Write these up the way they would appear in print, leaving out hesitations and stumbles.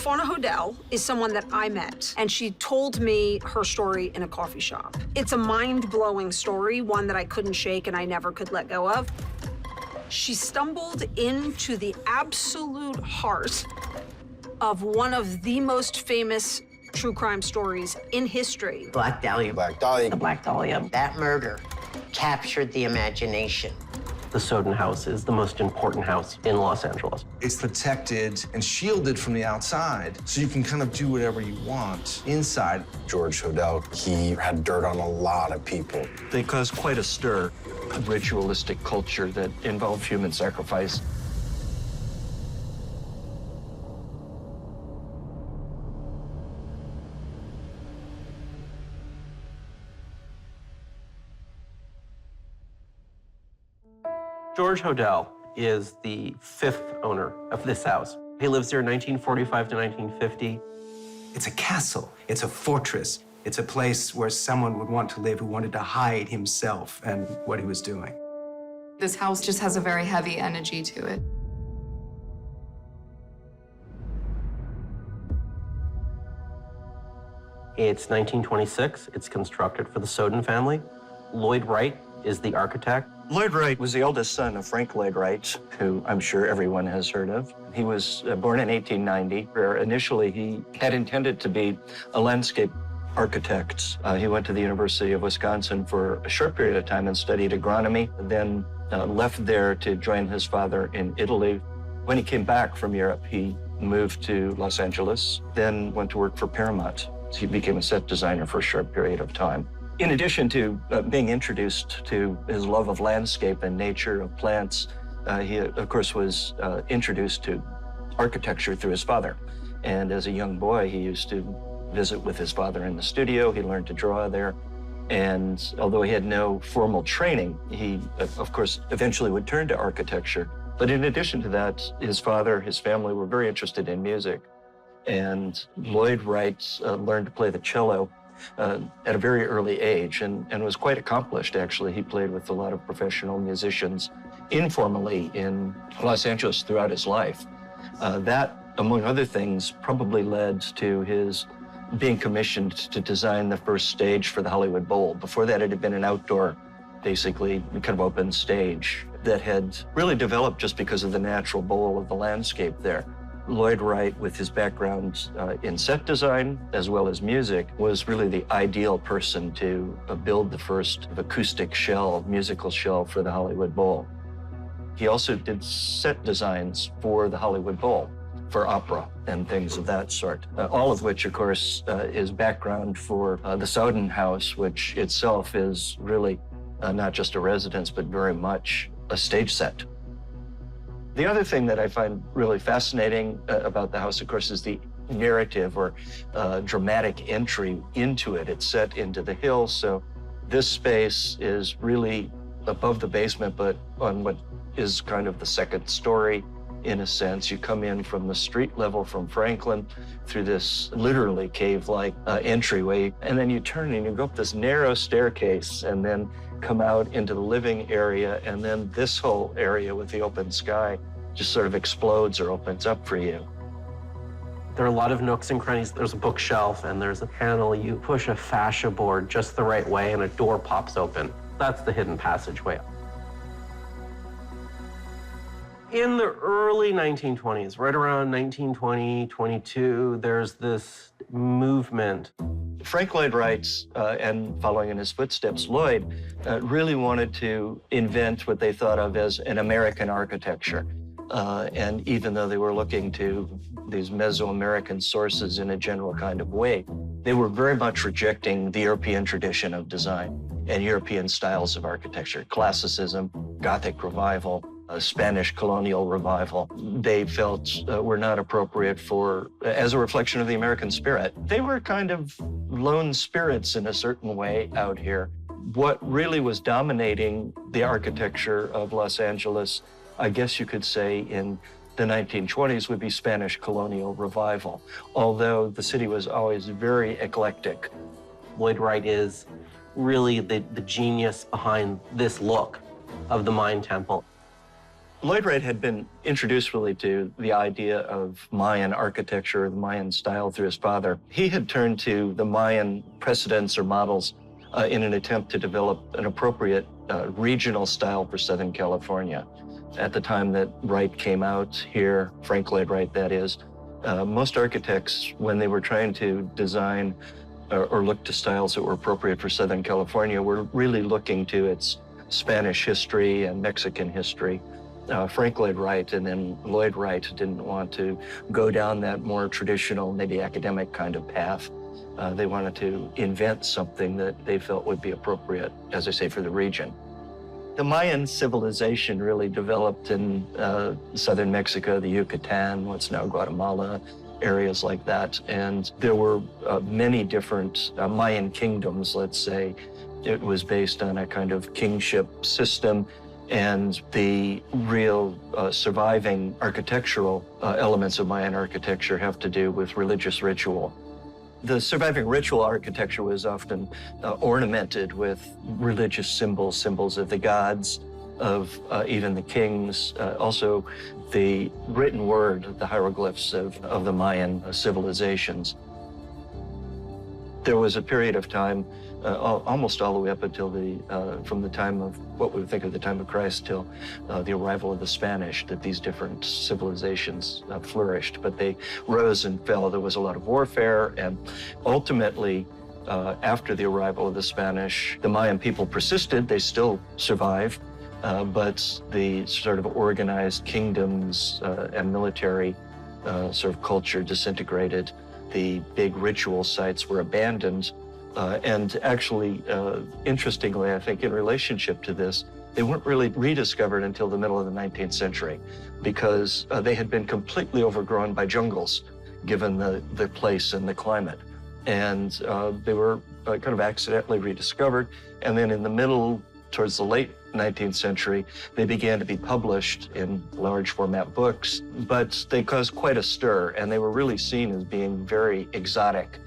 Fauna Hodel is someone that I met, and she told me her story in a coffee shop. It's a mind-blowing story, one that I couldn't shake and I never could let go of. She stumbled into the absolute heart of one of the most famous true crime stories in history. Black Dahlia. Black Dahlia. The Black Dahlia. That murder captured the imagination. The Sowden House is the most important house in Los Angeles. It's protected and shielded from the outside, so you can kind of do whatever you want inside. George Hodel, he had dirt on a lot of people. They caused quite a stir, a ritualistic culture that involved human sacrifice. George Hodel is the 5th owner of this house. He lives here 1945 to 1950. It's a castle. It's a fortress. It's a place where someone would want to live who wanted to hide himself and what he was doing. This house just has a very heavy energy to it. It's 1926. It's constructed for the Sowden family. Lloyd Wright is the architect. Lloyd Wright was the eldest son of Frank Lloyd Wright, who I'm sure everyone has heard of. He was born in 1890, where initially he had intended to be a landscape architect. He went to the University of Wisconsin for a short period of time and studied agronomy, then left there to join his father in Italy. When he came back from Europe, he moved to Los Angeles, then went to work for Paramount. He became a set designer for a short period of time. In addition to being introduced to his love of landscape and nature, of plants, he, of course, was introduced to architecture through his father. And as a young boy, he used to visit with his father in the studio. He learned to draw there. And although he had no formal training, he, of course, eventually would turn to architecture. But in addition to that, his father, his family were very interested in music. And Lloyd Wright learned to play the cello at a very early age and was quite accomplished, actually. He played with a lot of professional musicians informally in Los Angeles throughout his life. That, among other things, probably led to his being commissioned to design the first stage for the Hollywood Bowl. Before that, it had been an outdoor, basically, kind of open stage that had really developed just because of the natural bowl of the landscape there. Lloyd Wright, with his background in set design as well as music, was really the ideal person to build the first acoustic shell, musical shell for the Hollywood Bowl. He also did set designs for the Hollywood Bowl, for opera and things of that sort, all of which, of course, is background for the Sowden House, which itself is really not just a residence, but very much a stage set. The other thing that I find really fascinating about the house, of course, is the narrative or dramatic entry into it. It's set into the hills, so this space is really above the basement, but on what is kind of the second story, in a sense. You come in from the street level from Franklin through this literally cave-like entryway, and then you turn and you go up this narrow staircase and then come out into the living area, and then this whole area with the open sky just sort of explodes or opens up for you. There are a lot of nooks and crannies. There's a bookshelf and there's a panel. You push a fascia board just the right way and a door pops open. That's the hidden passageway. In the early 1920s, right around 1920, 22, there's this movement. Frank Lloyd Wright, and following in his footsteps, Lloyd, really wanted to invent what they thought of as an American architecture. And even though they were looking to these Mesoamerican sources in a general kind of way, they were very much rejecting the European tradition of design and European styles of architecture, classicism, Gothic revival, Spanish colonial revival. They felt were not appropriate for, as a reflection of the American spirit. They were kind of lone spirits in a certain way out here. What really was dominating the architecture of Los Angeles, I guess you could say, in the 1920s would be Spanish colonial revival, although the city was always very eclectic. Lloyd Wright is really the genius behind this look of the Mine Temple. Lloyd Wright had been introduced really to the idea of Mayan architecture, the Mayan style through his father. He had turned to the Mayan precedents or models in an attempt to develop an appropriate regional style for Southern California. At the time that Wright came out here, Frank Lloyd Wright that is, most architects, when they were trying to design or look to styles that were appropriate for Southern California, were really looking to its Spanish history and Mexican history. Frank Lloyd Wright and then Lloyd Wright didn't want to go down that more traditional, maybe academic kind of path. They wanted to invent something that they felt would be appropriate, as I say, for the region. The Mayan civilization really developed in southern Mexico, the Yucatan, what's now Guatemala, areas like that. And there were many different Mayan kingdoms, let's say. It was based on a kind of kingship system, and the real surviving architectural elements of Mayan architecture have to do with religious ritual. The surviving ritual architecture was often ornamented with religious symbols, symbols of the gods, of even the kings, also the written word, the hieroglyphs of the Mayan civilizations. There was a period of time, almost all the way up until from the time of what we would think of the time of Christ till the arrival of the Spanish, that these different civilizations flourished, but they rose and fell. There was a lot of warfare, and ultimately, after the arrival of the Spanish, the Mayan people persisted. They still survived, but the sort of organized kingdoms and military sort of culture disintegrated. The big ritual sites were abandoned. And actually, interestingly, I think in relationship to this, they weren't really rediscovered until the middle of the 19th century because they had been completely overgrown by jungles, given the place and the climate. And they were kind of accidentally rediscovered. And then in the middle, towards the late 19th century, they began to be published in large format books, but they caused quite a stir, and they were really seen as being very exotic,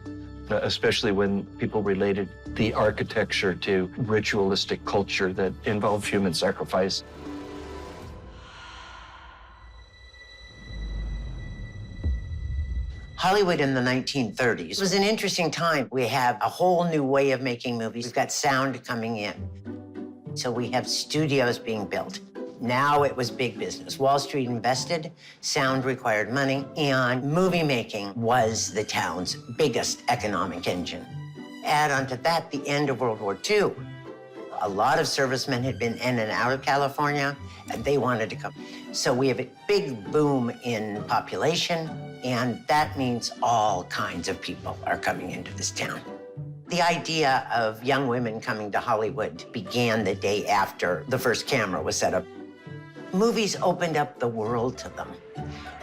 especially when people related the architecture to ritualistic culture that involved human sacrifice. Hollywood in the 1930s was an interesting time. We have a whole new way of making movies. We've got sound coming in. So we have studios being built. Now it was big business. Wall Street invested, sound required money, and movie making was the town's biggest economic engine. Add on to that the end of World War II. A lot of servicemen had been in and out of California, and they wanted to come. So we have a big boom in population, and that means all kinds of people are coming into this town. The idea of young women coming to Hollywood began the day after the first camera was set up. Movies opened up the world to them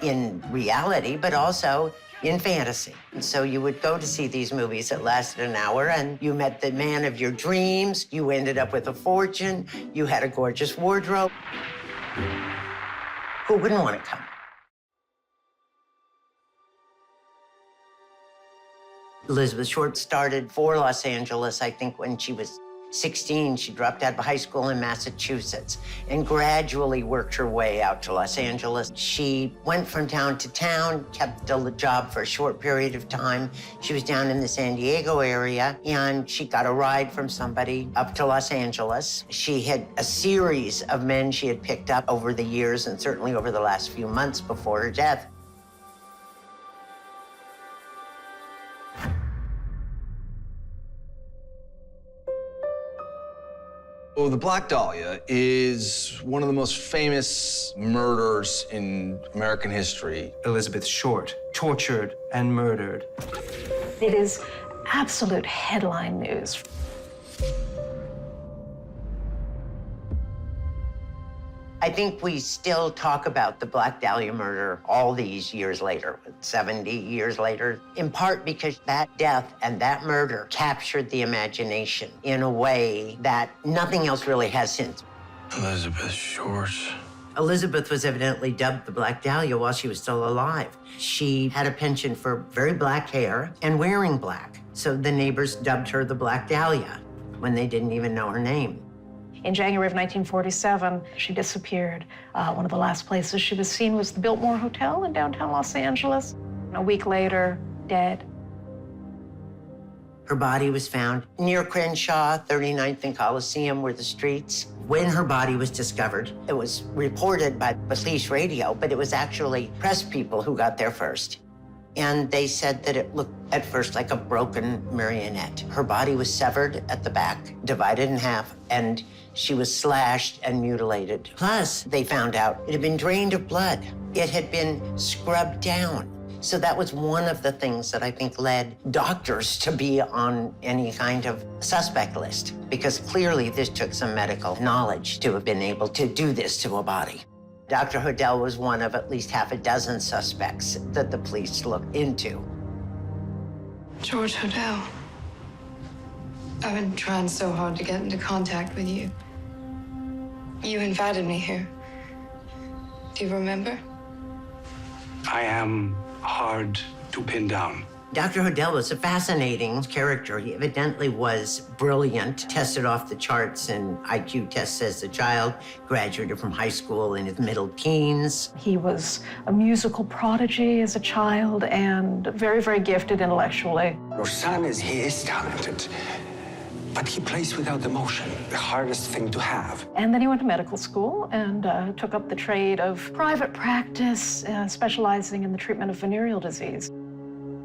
in reality, but also in fantasy. And so you would go to see these movies that lasted an hour, and you met the man of your dreams. You ended up with a fortune. You had a gorgeous wardrobe. Who wouldn't want to come? Elizabeth Short started for Los Angeles, I think, when she was 16. She dropped out of high school in Massachusetts and gradually worked her way out to Los Angeles. She went from town to town, kept a job for a short period of time. She was down in the San Diego area, and she got a ride from somebody up to Los Angeles. She had a series of men she had picked up over the years, and certainly over the last few months before her death. Well, the Black Dahlia is one of the most famous murders in American history. Elizabeth Short, tortured and murdered. It is absolute headline news. I think we still talk about the Black Dahlia murder all these years later, 70 years later, in part because that death and that murder captured the imagination in a way that nothing else really has since. Elizabeth Short. Elizabeth was evidently dubbed the Black Dahlia while she was still alive. She had a penchant for very black hair and wearing black. So the neighbors dubbed her the Black Dahlia when they didn't even know her name. In January of 1947, she disappeared. One of the last places she was seen was the Biltmore Hotel in downtown Los Angeles. A week later, dead. Her body was found near Crenshaw, 39th and Coliseum were the streets. When her body was discovered, it was reported by police radio, but it was actually press people who got there first. And they said that it looked at first like a broken marionette. Her body was severed at the back, divided in half, and she was slashed and mutilated. Plus, they found out it had been drained of blood. It had been scrubbed down. So that was one of the things that I think led doctors to be on any kind of suspect list, because clearly this took some medical knowledge to have been able to do this to a body. Dr. Hodel was one of at least half a dozen suspects that the police looked into. George Hodel. I've been trying so hard to get into contact with you. You invited me here. Do you remember? I am hard to pin down. Dr. Hodel was a fascinating character. He evidently was brilliant, tested off the charts in IQ tests as a child, graduated from high school in his middle teens. He was a musical prodigy as a child and very, very gifted intellectually. Your son he is talented, but he plays without emotion, the hardest thing to have. And then he went to medical school and took up the trade of private practice, specializing in the treatment of venereal disease.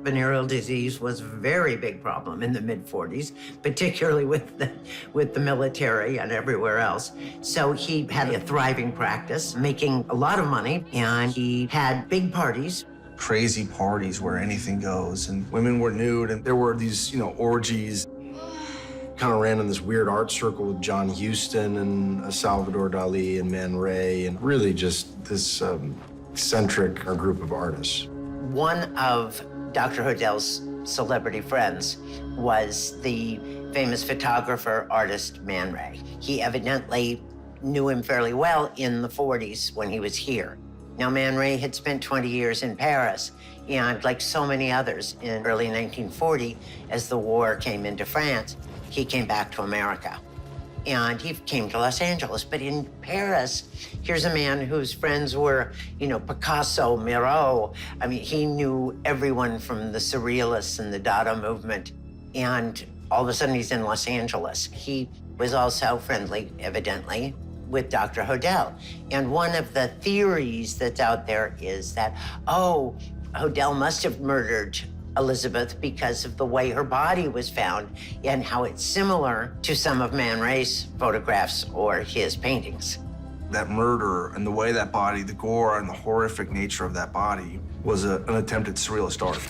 Venereal disease was a very big problem in the mid-40s, particularly with the military and everywhere else. So he had a thriving practice, making a lot of money, and he had big parties. Crazy parties where anything goes, and women were nude, and there were these, orgies. Kind of ran in this weird art circle with John Huston and Salvador Dali and Man Ray, and really just this eccentric group of artists. One of Dr. Hodel's celebrity friends was the famous photographer, artist Man Ray. He evidently knew him fairly well in the 40s when he was here. Now, Man Ray had spent 20 years in Paris, and like so many others in early 1940, as the war came into France, he came back to America. And he came to Los Angeles. But in Paris, here's a man whose friends were, Picasso, Miro. I mean, he knew everyone from the Surrealists and the Dada movement. And all of a sudden, he's in Los Angeles. He was also friendly, evidently, with Dr. Hodel. And one of the theories that's out there is that, Hodel must have murdered Elizabeth because of the way her body was found and how it's similar to some of Man Ray's photographs or his paintings. That murder and the way that body, the gore and the horrific nature of that body was an attempt at surrealist art.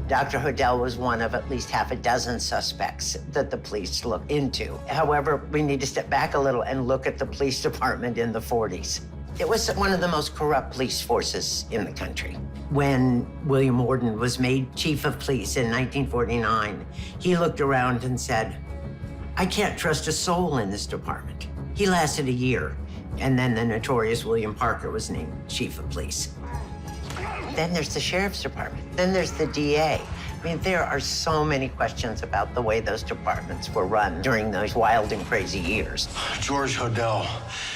Dr. Hodel was one of at least half a dozen suspects that the police looked into. However, we need to step back a little and look at the police department in the 40s. It was one of the most corrupt police forces in the country. When William Worden was made chief of police in 1949, he looked around and said, I can't trust a soul in this department. He lasted a year, and then the notorious William Parker was named chief of police. Then there's the sheriff's department. Then there's the DA. I mean, there are so many questions about the way those departments were run during those wild and crazy years. George Hodel,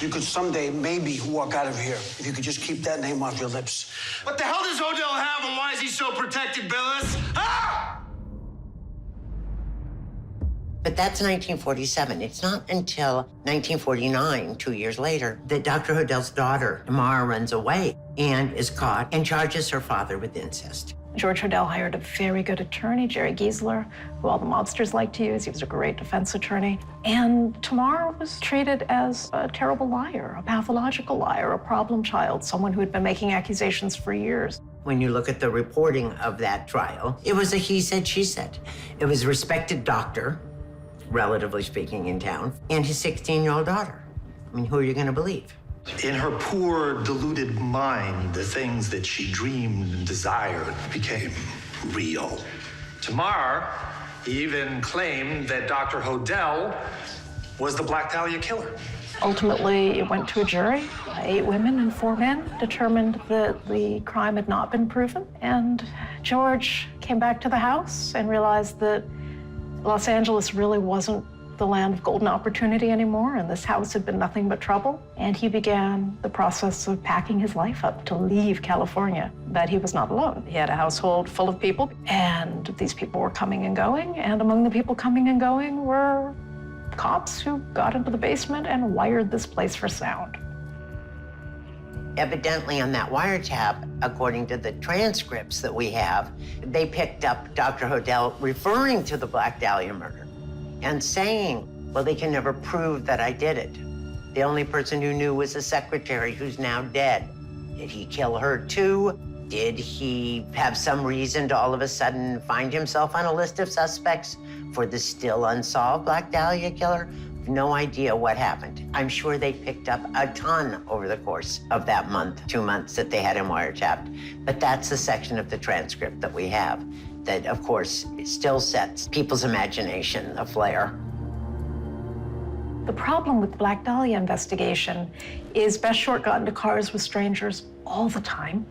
you could someday maybe walk out of here if you could just keep that name off your lips. What the hell does Hodel have, and why is he so protected, Billis? Ah! But that's 1947. It's not until 1949, 2 years later, that Dr. Hodel's daughter, Tamara, runs away and is caught and charges her father with incest. George Hodel hired a very good attorney, Jerry Giesler, who all the mobsters liked to use. He was a great defense attorney. And Tamara was treated as a terrible liar, a pathological liar, a problem child, someone who had been making accusations for years. When you look at the reporting of that trial, it was a he said, she said. It was a respected doctor, relatively speaking, in town, and his 16-year-old daughter. I mean, who are you going to believe? In her poor, deluded mind, the things that she dreamed and desired became real. Tamar even claimed that Dr. Hodel was the Black Dahlia killer. Ultimately, it went to a jury. 8 women and 4 men determined that the crime had not been proven. And George came back to the house and realized that Los Angeles really wasn't the land of golden opportunity anymore, and this house had been nothing but trouble. And he began the process of packing his life up to leave California. But he was not alone. He had a household full of people, and these people were coming and going. And among the people coming and going were cops who got into the basement and wired this place for sound. Evidently on that wiretap, according to the transcripts that we have, they picked up Dr. Hodel referring to the Black Dahlia murder and saying, well, they can never prove that I did it. The only person who knew was the secretary, who's now dead. Did he kill her too? Did he have some reason to all of a sudden find himself on a list of suspects for the still unsolved Black Dahlia killer? No idea what happened. I'm sure they picked up a ton over the course of that month, 2 months that they had him wiretapped. But that's the section of the transcript that we have that, of course, still sets people's imagination aflare. The problem with the Black Dahlia investigation is Beth Short got into cars with strangers all the time.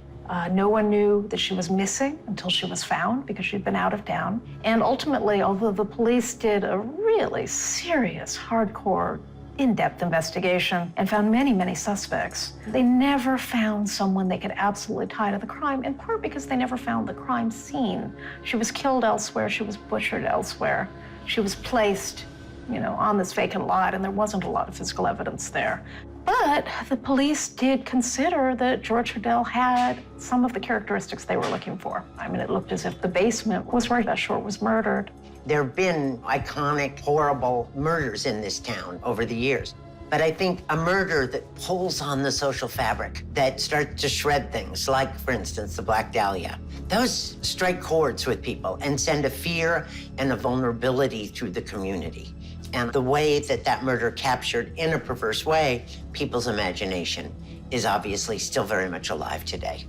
No one knew that she was missing until she was found because she'd been out of town. And ultimately, although the police did a really serious, hardcore, in-depth investigation and found many, many suspects, they never found someone they could absolutely tie to the crime, in part because they never found the crime scene. She was killed elsewhere, she was butchered elsewhere, she was placed, on this vacant lot, and there wasn't a lot of physical evidence there. But the police did consider that George Hodel had some of the characteristics they were looking for. I mean, it looked as if the basement was where Beth Short was murdered. There have been iconic, horrible murders in this town over the years. But I think a murder that pulls on the social fabric, that starts to shred things, like, for instance, the Black Dahlia, those strike chords with people and send a fear and a vulnerability through the community. And the way that that murder captured, in a perverse way, people's imagination is obviously still very much alive today.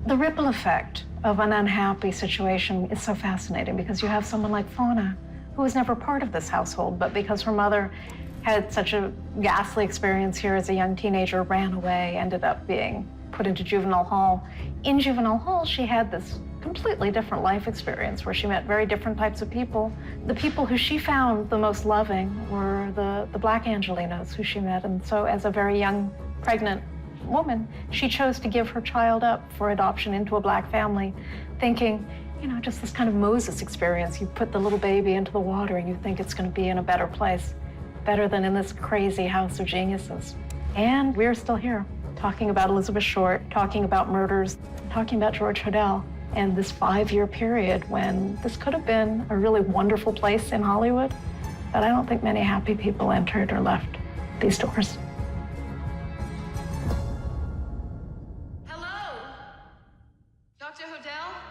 The ripple effect of an unhappy situation is so fascinating because you have someone like Fauna, who was never part of this household, but because her mother had such a ghastly experience here as a young teenager, ran away, ended up being put into juvenile hall. In juvenile hall, she had this completely different life experience where she met very different types of people. The people who she found the most loving were the Black Angelinos who she met. And so as a very young, pregnant woman, she chose to give her child up for adoption into a Black family, thinking, just this kind of Moses experience. You put the little baby into the water and you think it's going to be in a better place, better than in this crazy house of geniuses. And we're still here, talking about Elizabeth Short, talking about murders, talking about George Hodel, and this 5-year period when this could have been a really wonderful place in Hollywood, but I don't think many happy people entered or left these doors. Hello? Dr. Hodel?